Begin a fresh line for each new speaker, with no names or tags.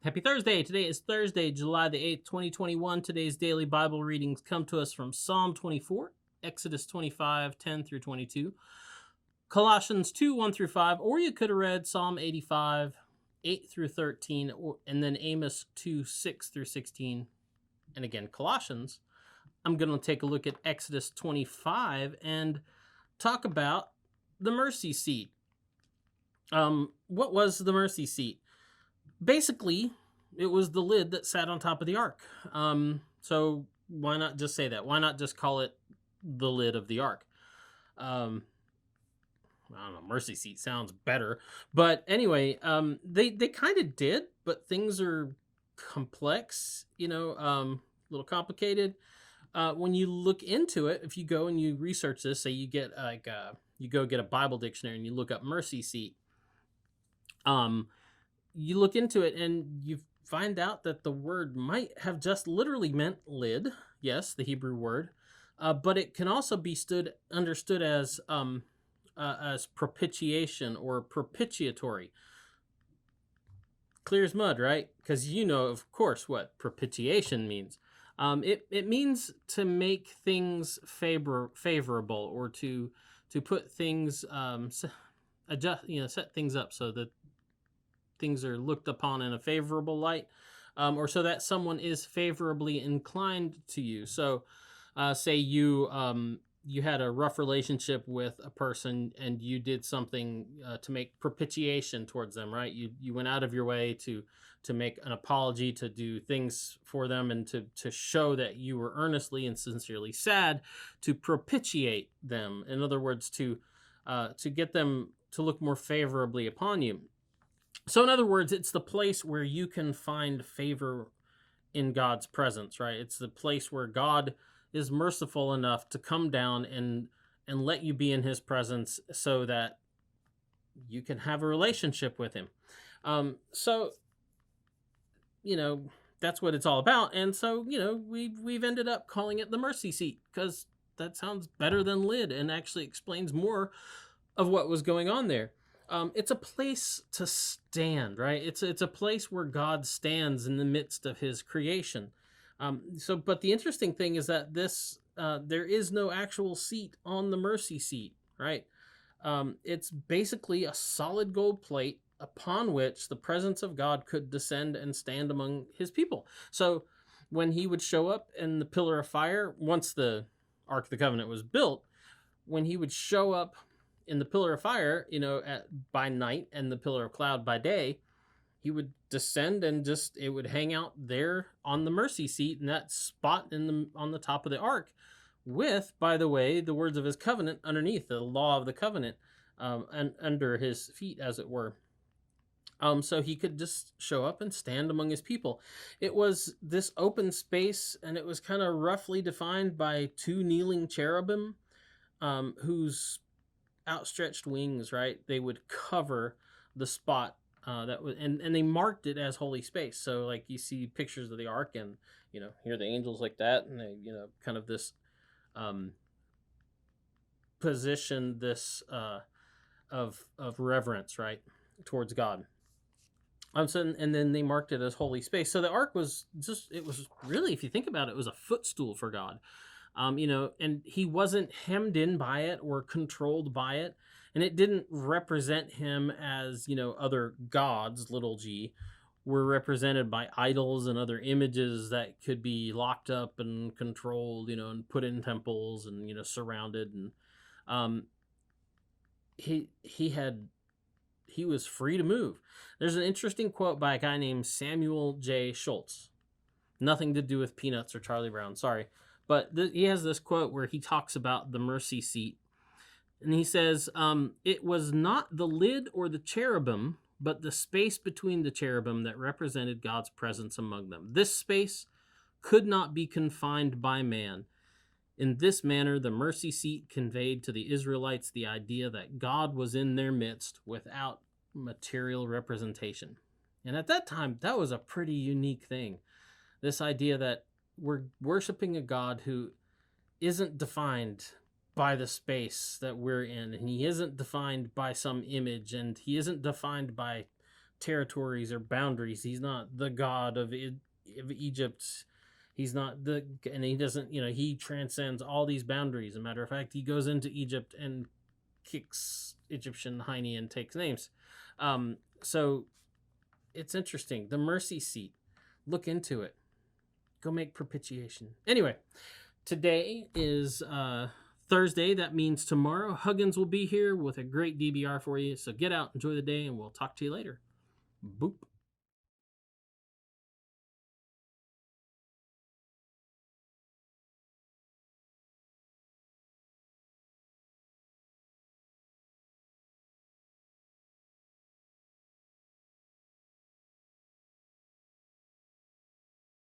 Happy Thursday. Today is Thursday, July the 8th, 2021. Today's daily Bible readings come to us from Psalm 24, Exodus 25, 10 through 22, Colossians 2, 1 through 5, or you could have read Psalm 85, 8 through 13, and then Amos 2, 6 through 16, and again, Colossians. I'm going to take a look at Exodus 25 and talk about the mercy seat. What was the mercy seat? Basically, it was the lid that sat on top of the ark. So why not just say that? Why not just call it the lid of the ark? I don't know, mercy seat sounds better. But anyway, they kind of did, but things are complex, a little complicated. When you look into it, if you go and you research this, say you get you go get a Bible dictionary and you look up mercy seat, you look into it and you find out that the word might have just literally meant lid. Yes, the Hebrew word, but it can also be understood as propitiation or propitiatory. Clear as mud, right? Because you know, of course, what propitiation means. It means to make things favorable, or to put things adjust, set things up so that things are looked upon in a favorable light, or so that someone is favorably inclined to you. So, say you had a rough relationship with a person and you did something to make propitiation towards them, right? You went out of your way to make an apology, to do things for them, and to show that you were earnestly and sincerely sad, to propitiate them. In other words, to get them to look more favorably upon you. So in other words, it's the place where you can find favor in God's presence, right? It's the place where God is merciful enough to come down and let you be in his presence so that you can have a relationship with him. So, that's what it's all about. And so, we've ended up calling it the mercy seat because that sounds better than lid and actually explains more of what was going on there. It's a place to stand, right? It's a place where God stands in the midst of his creation. But the interesting thing is that there is no actual seat on the mercy seat, right? It's basically a solid gold plate upon which the presence of God could descend and stand among his people. So when he would show up in the pillar of fire, once the Ark of the Covenant was built, when he would show up in the pillar of fire, by night, and the pillar of cloud by day, he would descend and it would hang out there on the mercy seat in that spot on the top of the ark, with, by the way, the words of his covenant underneath, the law of the covenant, and under his feet, as it were. So he could just show up and stand among his people. It was this open space, and it was kind of roughly defined by two kneeling cherubim, whose outstretched wings, right, they would cover the spot that was, and they marked it as holy space. So like you see pictures of the ark, and here are the angels like that, and they kind of this position this of reverence, right, towards God. And then they marked it as holy space. So the ark was really, if you think about it, it was a footstool for God. And he wasn't hemmed in by it or controlled by it. And it didn't represent him as, other gods, little g, were represented by idols and other images that could be locked up and controlled, and put in temples and, surrounded. And he was free to move. There's an interesting quote by a guy named Samuel J. Schultz. Nothing to do with Peanuts or Charlie Brown, sorry. But he has this quote where he talks about the mercy seat. And he says, it was not the lid or the cherubim, but the space between the cherubim that represented God's presence among them. This space could not be confined by man. In this manner, the mercy seat conveyed to the Israelites the idea that God was in their midst without material representation. And at that time, that was a pretty unique thing. This idea that we're worshiping a God who isn't defined by the space that we're in, and he isn't defined by some image, and he isn't defined by territories or boundaries. He's not the God of Egypt. He's not and he doesn't, he transcends all these boundaries. As a matter of fact, he goes into Egypt and kicks Egyptian hiney and takes names. So it's interesting. The mercy seat. Look into it. Go make propitiation. Anyway, today is Thursday. That means tomorrow Huggins will be here with a great DBR for you. So get out, enjoy the day, and we'll talk to you later. Boop.